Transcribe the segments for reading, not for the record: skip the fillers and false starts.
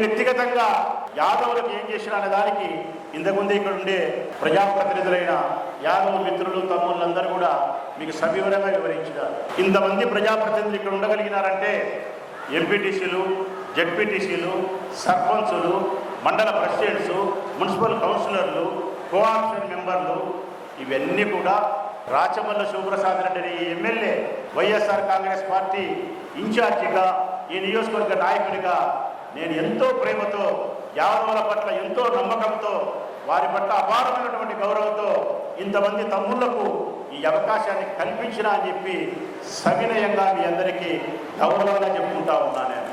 వ్యక్తిగతంగా యాదవులకు ఏం చేసినా అనే దానికి ఇంతకుముందు ఇక్కడ ఉండే ప్రజాప్రతినిధులైన యాదవ మిత్రులు తమ్ముళ్ళందరూ కూడా మీకు సవివరంగా వివరించారు. ఇంతమంది ప్రజాప్రతినిధులు ఇక్కడ ఉండగలిగినారంటే ఎంపీటీసీలు, జెడ్పీటీసీలు, సర్పంచులు, మండల ప్రెసిడెంట్స్, మున్సిపల్ కౌన్సిలర్లు, కోఆప్షన్ మెంబర్లు ఇవన్నీ కూడా రాచమల్ల శివప్రసాద్ రెడ్డి ఎమ్మెల్యే వైఎస్ఆర్ కాంగ్రెస్ పార్టీ ఇన్ఛార్జిగా ఈ నియోజకవర్గ నాయకుడిగా నేను ఎంతో ప్రేమతో యాదవుల పట్ల ఎంతో నమ్మకంతో వారి పట్ల అపారమైనటువంటి గౌరవంతో ఇంతమంది తమ్ముళ్లకు ఈ అవకాశాన్ని కల్పించినా అని చెప్పి సవినయంగా మీ అందరికీ గౌరవంగా చెప్పుకుంటా ఉన్నాను. నేను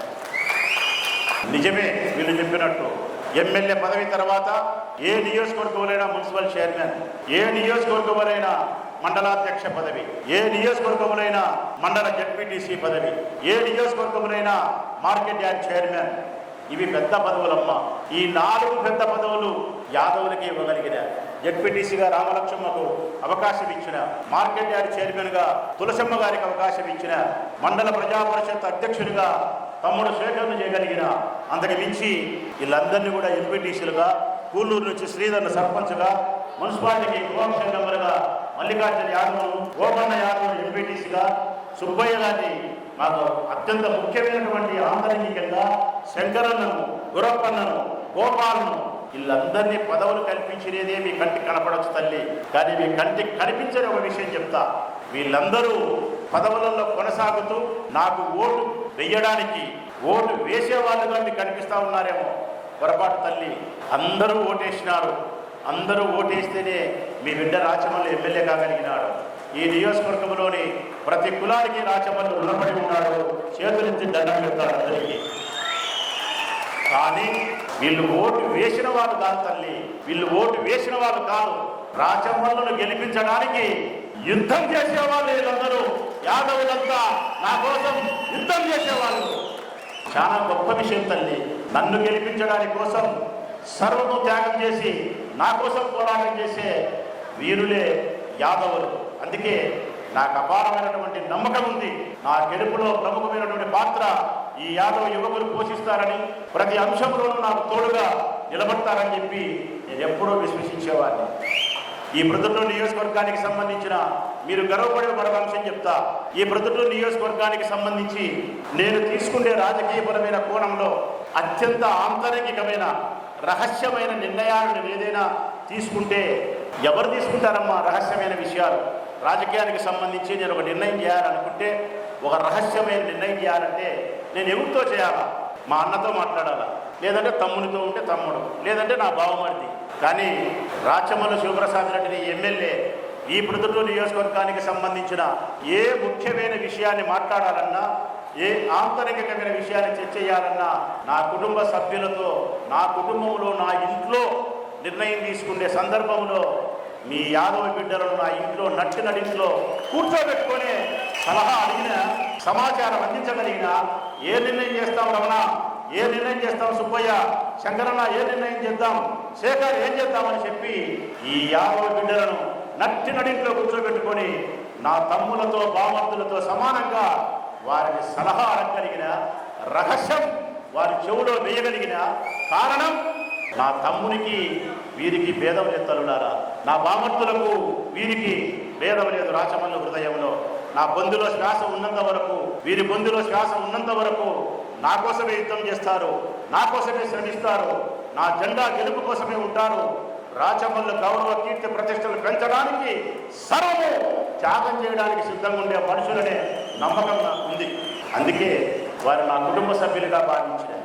నిజమే వీళ్ళు చెప్పినట్టు ఎమ్మెల్యే పదవి తర్వాత ఏ నియోజకవర్గంలోనైనా మున్సిపల్ చైర్మన్, ఏ నియోజకవర్గంలోనైనా మండలాధ్యక్ష పదవి, ఏ నియోజకవర్గంలోనైనా మండల జెడ్పీటీసీ పదవి, ఏ నియోజకవర్గంలోనైనా మార్కెట్ యార్డ్ చైర్మన్, ఇవి పెద్ద పదవులమ్మ. ఈ 4 పెద్ద పదవులు యాదవులకి ఇవ్వగలిగిన, జెడ్పీటీసీగా రామలక్ష్మకు అవకాశం ఇచ్చిన, మార్కెట్ యార్డ్ చైర్మన్గా తులసమ్మ గారికి అవకాశం ఇచ్చిన, మండల ప్రజా పరిషత్ అధ్యక్షుడిగా తమ్ముడు శేఖర్ను చేయగలిగిన, అంతకు మించి వీళ్ళందరినీ కూడా ఎంపీటీసీలుగా, కూలూరు నుంచి శ్రీధర్ను సర్పంచ్గా, మున్సిపాలిటీకి కోఆప్షన్ మెంబర్గా మల్లికార్జున యాదవ్, గోపన్న యాదవ్ ఎంపీటీసీగా, సుబ్బయ్య గారిని మాకు అత్యంత ముఖ్యమైనటువంటి ఆంతరంగికంగా శంకరన్నను, గురప్పన్నను, గోపాలను వీళ్ళందరినీ పదవులు కల్పించినదే మీ కంటికి కనపడవచ్చు తల్లి. కానీ మీ కంటికి కనిపించని ఒక విషయం చెప్తా, వీళ్ళందరూ పదవులలో కొనసాగుతూ నాకు ఓటు వెయ్యడానికి, ఓటు వేసేవాళ్ళుగా మీకు కనిపిస్తూ ఉన్నారేమో. పొరపాటు తల్లి. అందరూ ఓటేసినారు. అందరూ ఓటేస్తేనే మీ బిడ్డ రాచమల్లు ఎమ్మెల్యే కాగలిగినాడు. ఈ నియోజకవర్గంలోని ప్రతి కులానికి రాచమల్లు రుణపడి ఉన్నాడు. చేతులెత్తి దండం పెడతాడు అందరికీ. కానీ వీళ్ళు ఓటు వేసిన వాళ్ళు కాదు తల్లి, వీళ్ళు ఓటు వేసిన వాళ్ళు కాదు. రాచమల్లును గెలిపించడానికి యుద్ధం చేసేవాళ్ళు వీళ్ళందరూ. యాదవులంతా నా కోసం యుద్ధం చేసేవాళ్ళు. చాలా గొప్ప విషయం తల్లి. నన్ను గెలిపించడానికి కోసం సర్వము త్యాగం చేసి నా కోసం పోరాటం చేసే వీరులే యాదవులు. అందుకే నాకు అపారమైనటువంటి నమ్మకం ఉంది. నా గెలుపులో ప్రముఖమైనటువంటి పాత్ర ఈ యాదవ యువకులు పోషిస్తారని, ప్రతి అంశంలోనూ నాకు తోడుగా నిలబడతారని చెప్పి నేను ఎప్పుడూ విశ్వసించేవాడిని. ఈ ప్రొద్దుటూరు నియోజకవర్గానికి సంబంధించిన మీరు గర్వపడే మరొక అంశం చెప్తా. ఈ ప్రొద్దుటూరు నియోజకవర్గానికి సంబంధించి నేను తీసుకునే రాజకీయపరమైన కోణంలో అత్యంత ఆంతరంగికమైన రహస్యమైన నిర్ణయాలను ఏదైనా తీసుకుంటే, ఎవరు తీసుకుంటారమ్మా రహస్యమైన విషయాలు? రాజకీయానికి సంబంధించి నేను ఒక నిర్ణయం చేయాలనుకుంటే, ఒక రహస్యమైన నిర్ణయం చేయాలంటే నేను ఎవరితో చేయాలా? మా అన్నతో మాట్లాడాలా, లేదంటే తమ్మునితో ఉంటే తమ్ముడు, లేదంటే నా బావమరిది. కానీ రాచమల్లు శివప్రసాద్ రెడ్డిని ఎమ్మెల్యే ఈ ప్రొద్దుటూరు నియోజకవర్గానికి సంబంధించిన ఏ ముఖ్యమైన విషయాన్ని మాట్లాడాలన్నా, ఏ ఆంతరికమైన విషయాన్ని చర్చ చేయాలన్నా నా కుటుంబ సభ్యులతో, నా కుటుంబంలో, నా ఇంట్లో నిర్ణయం తీసుకునే సందర్భంలో మీ యాదవ బిడ్డలను నా ఇంట్లో నడిట్లో కూర్చోబెట్టుకొని సలహా అడిగిన, సమాచారం అందించగలిగిన, ఏ నిర్ణయం చేస్తాం రమణ, ఏ నిర్ణయం చేస్తాం సుబ్బయ్య, శంకరన్న ఏ నిర్ణయం చేద్దాం, శేఖర్ ఏం చేద్దామని చెప్పి ఈ యాదవ బిడ్డలను నడిట్లో కూర్చోబెట్టుకొని నా తమ్ములతో బామర్దులతో సమానంగా వారికి సలహా అడగలిగిన, రహస్యం వారి చెవులో వేయగలిగిన కారణం నా తమ్మునికి వీరికి భేదం లేదు తల్లులారా. నా బామర్దులకు వీరికి భేదం లేదు రాచమల్లు హృదయంలో. నా బొందులో శ్వాస ఉన్నంత వరకు, వీరి బొందులో శ్వాస ఉన్నంత వరకు నా కోసమే యుద్ధం చేస్తారు, నా కోసమే శ్రమిస్తారు, నా జెండా గెలుపు కోసమే ఉంటారు. రాచమల్లు గౌరవ కీర్తి ప్రతిష్టలు పెంచడానికి సర్వము త్యాగం చేయడానికి సిద్ధంగా ఉండే మనుషులనే నమ్మకం నాకు ఉంది. అందుకే వారు నా కుటుంబ సభ్యులుగా భావించారు.